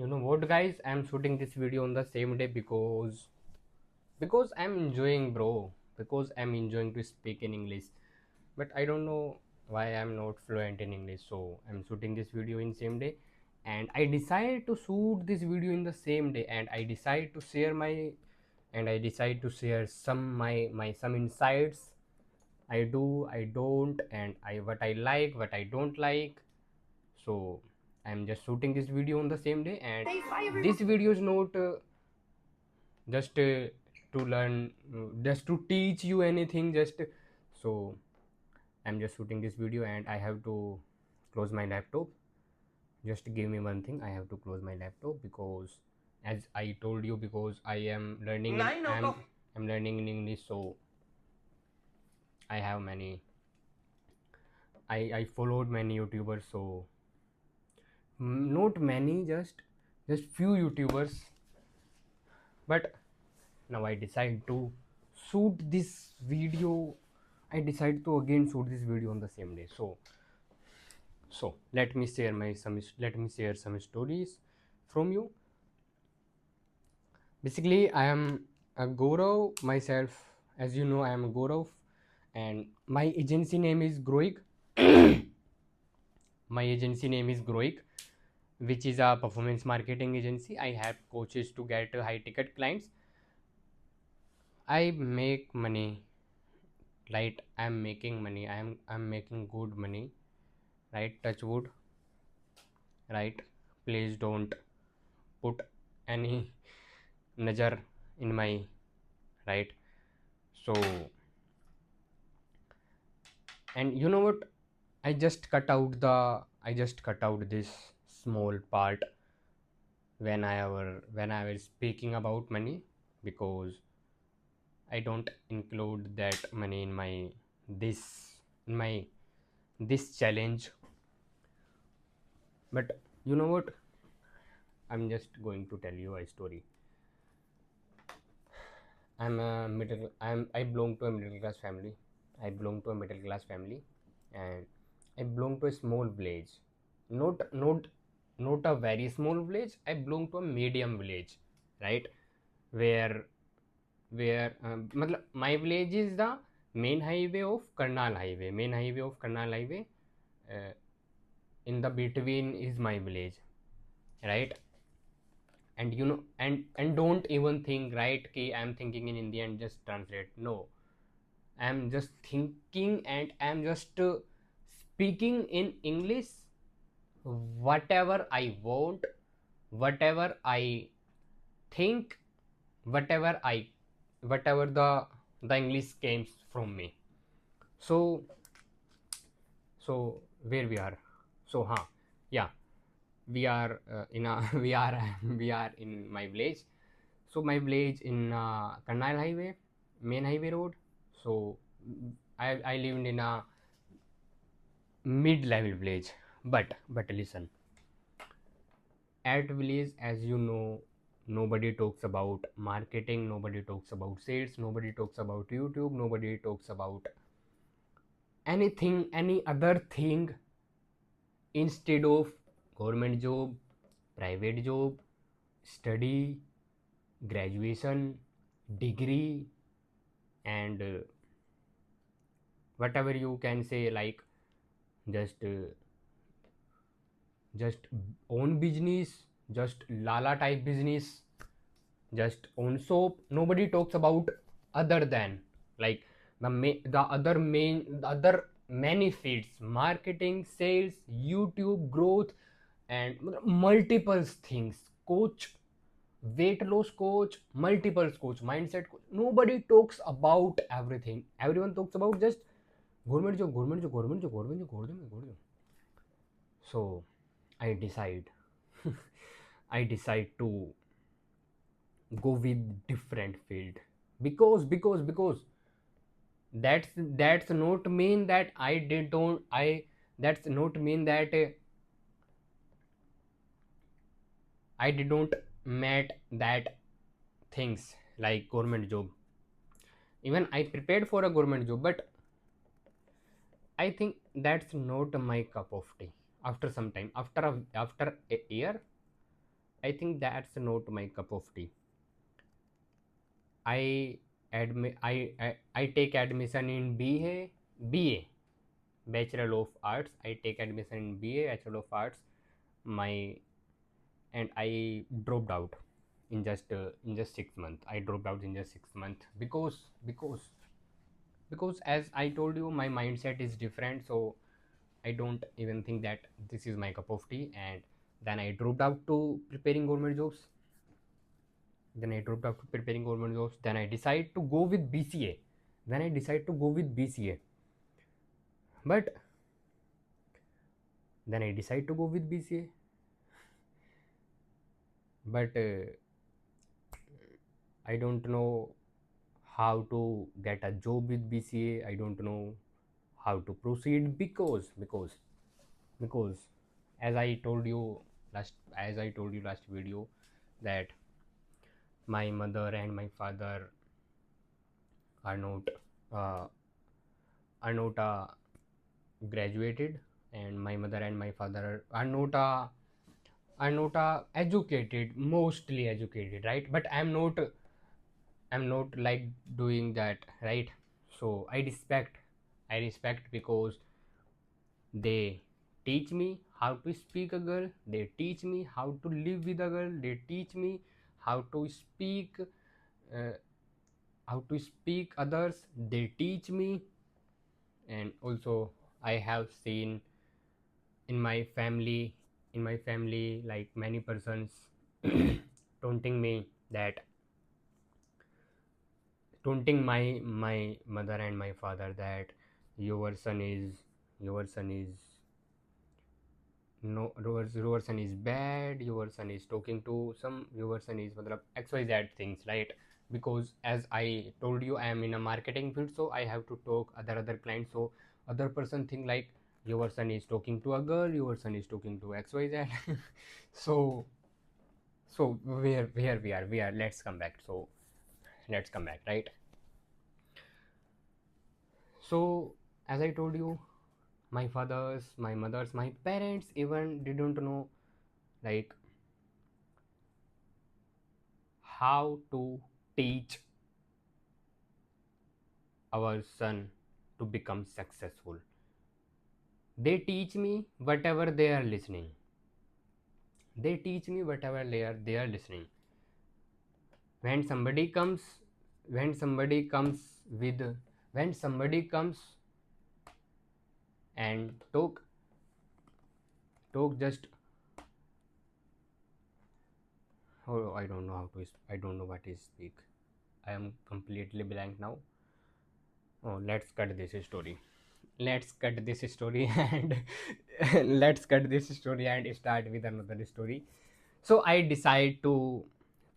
You know what, guys, I'm shooting this video on the same day because I'm enjoying, bro, because I'm enjoying to speak in English. But I don't know why I'm not fluent in English, so I'm shooting this video in same day. And I decided to shoot this video in the same day, and I decide to share some my some insights. I do, I don't, and I what I like, what I don't like. So I'm just shooting this video on the same day, and this video is not just to learn, just to teach you anything. Just so I'm just shooting this video, and I have to close my laptop. Just give me one thing. I have to close my laptop because, as I told you, because I am learning. I'm learning in English, so I have many. I followed many YouTubers, so not many, just few YouTubers. But now I decide to shoot this video. I decide to again shoot this video on the same day. So let me share some stories from you. Basically, I am a Gaurav myself. As you know, I am a Gaurav, and my agency name is Groik. My agency name is Groik, which is a performance marketing agency. I help coaches to get high ticket clients. I make money, right? I'm making money. I'm making good money, right? Touch wood, right? Please don't put any najar in my, right. So, and you know what, I just cut out this small part when I was speaking about money, because I don't include that money in this my this challenge. But you know what, I'm just going to tell you a story. I belong to a middle class family. I belong to a middle class family, and I belong to a small village. Not a very small village. I belong to a medium village, right? Where my village is the main highway of Karnal Highway. Main highway of Karnal Highway. Uh, in the between is my village, right? And you know, and don't even think, right, ki I'm thinking in Hindi and just translate. No, I'm just thinking and I'm just speaking in English whatever I want, whatever I think, whatever I whatever the English came from me. So so where we are. So yeah, we are in a we are in my village. So my village in Karnal Highway, main highway road. So I lived in a mid-level village. But listen, at village, as you know, nobody talks about marketing, nobody talks about sales, nobody talks about YouTube, nobody talks about anything, any other thing instead of government job, private job, study, graduation, degree, and whatever you can say, like just just own business, just lala type business, just own soap. Nobody talks about other than, like, the other many fields: marketing, sales, YouTube, growth, and multiple things. Coach, weight loss coach, multiple coach, mindset coach. Nobody talks about everything. Everyone talks about just government job, government job, government job, government job, government job. So I decide I decide to go with different field, because that's not mean that I did don't I that's not mean that I didn't met that things like government job. Even I prepared for a government job, but I think that's not my cup of tea. After some time, after a year, I think that's not my cup of tea. I I take admission in BA, Bachelor of Arts. I take admission in BA, Bachelor of Arts. My and I dropped out in just 6 months. I dropped out in just 6 months because as I told you, my mindset is different. So I don't even think that this is my cup of tea. And then I dropped out to preparing government jobs. Then I dropped out to preparing government jobs. Then I decided to go with BCA. Then I decided to go with BCA. But then I decided to go with BCA. But I don't know how to get a job with BCA. I don't know how to proceed because as I told you last video that my mother and my father are not uh, graduated, and my mother and my father are not educated, mostly educated, right? But I'm not like doing that, right? So I respect because they teach me how to speak a girl, they teach me how to live with a girl, they teach me how to speak uh, others, they teach me. And also I have seen in my family like many persons taunting me that taunting my mother and my father that your son is your son is no your son is bad, your son is talking to some, your son is matlab xyz things, right? Because as I told you, I am in a marketing field, so I have to talk other clients. So other person think like your son is talking to a girl, your son is talking to xyz. so where we are, let's come back. So let's come back, right? So as I told you, my fathers, my mothers, my parents even didn't know like how to teach our son to become successful. They teach me whatever they are listening. They teach me whatever they are listening. When somebody comes, when somebody comes with, when somebody comes and talk just, oh, I don't know how to, I don't know what is speak. I am completely blank now. Oh, let's cut this story. Let's cut this story and let's cut this story and start with another story. So I decide to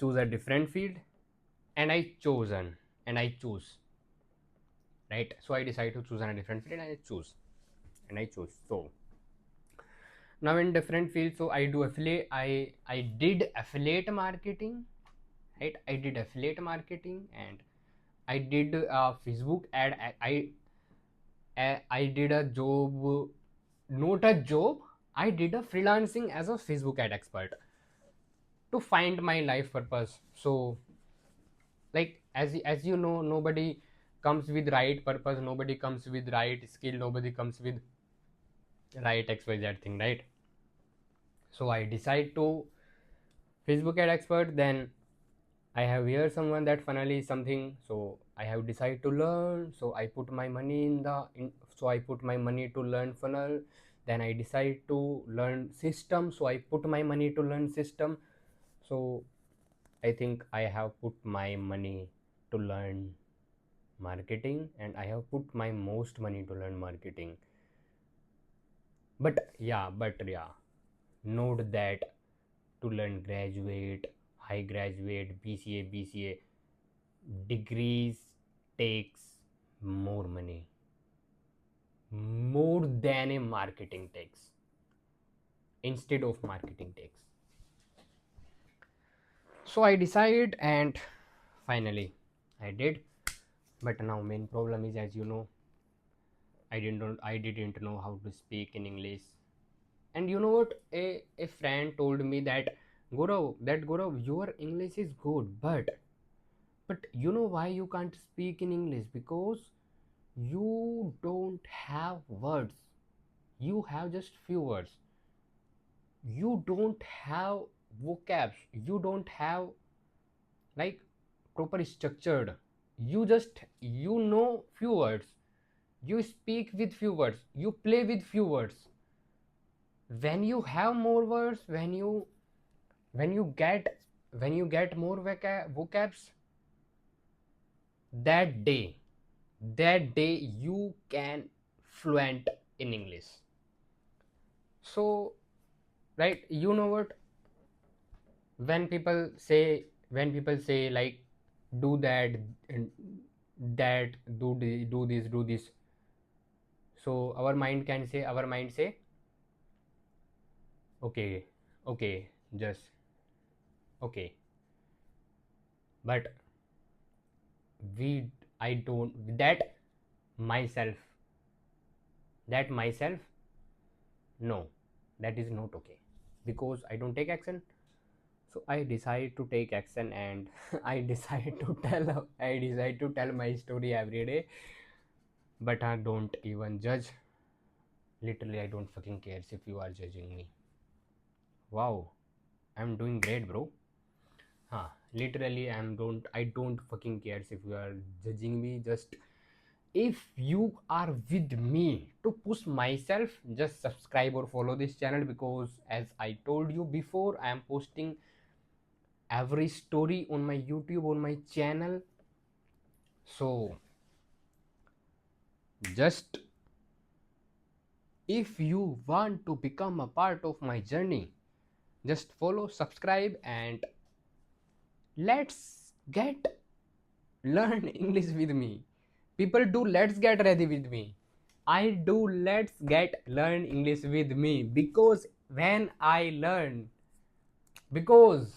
choose a different field, and I choose, right? So I decide to choose a different field, and I choose. So now in different field, so I do affiliate. I did affiliate marketing, right? I did affiliate marketing, and I did Facebook ad. I did a job, not a job. I did a freelancing as a Facebook ad expert to find my life purpose. So like as you know, nobody comes with right purpose, nobody comes with right skill, nobody comes with right xyz thing, right? So I decide to Facebook ad expert. Then I have here someone that finally something, so I have decided to learn. So I put my money so I put my money to learn funnel. Then I decide to learn system, so I put my money to learn system. So I think I have put my money to learn marketing, and I have put my most money to learn marketing. But yeah, note that to learn high graduate, BCA degrees takes more money, more than a marketing takes, instead of marketing takes. So I decided, and finally I did. But now main problem is, as you know, I didn't know how to speak in English. And you know what, a friend told me that Gaurav, your English is good, but you know why you can't speak in English? Because you don't have words. You have just few words. You don't have vocabs. You don't have like proper structured. You know few words. You speak with few words. You play with few words. When you have more words, when you get more vocabs, that day you can fluent in English. So right, you know what, when people say like do that and that, do this, so our mind say okay, okay, just okay, but we I don't myself myself, no, that is not okay, because I don't take action. So I decide to take action, and I decide to tell my story every day. But I don't even judge. Literally, I don't fucking care if you are judging me. Wow, I'm doing great, bro. Huh, literally, I don't fucking care if you are judging me. Just if you are with me to push myself, just subscribe or follow this channel, because as I told you before, I am posting every story on my YouTube, on my channel. So just if you want to become a part of my journey, just follow, subscribe, and let's get learn English with me. People do let's get ready with me. I do let's get learn English with me, because when I learn, because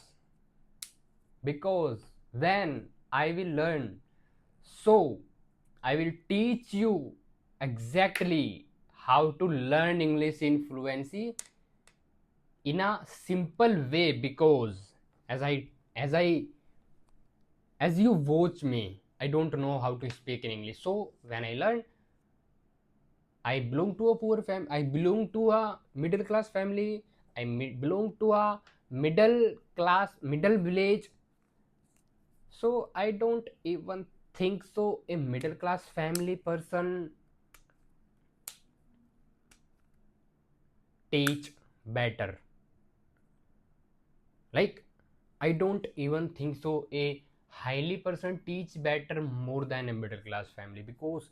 when I will learn, so I will teach you exactly how to learn English in fluency in a simple way. Because as I as I as you watch me, I don't know how to speak in English. So when I learn, I belong to a I belong to a middle class family. Belong to a middle village. So I don't even think so a middle class family person teach better. Like, I don't even think so a highly person teach better more than a middle class family, because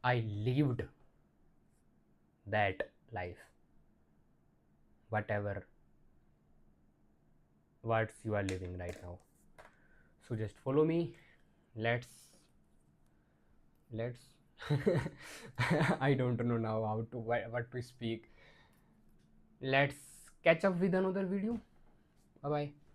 I lived that life. Whatever what you are living right now. So just follow me. Let's I don't know now how to what to speak. Let's catch up with another video. Bye bye.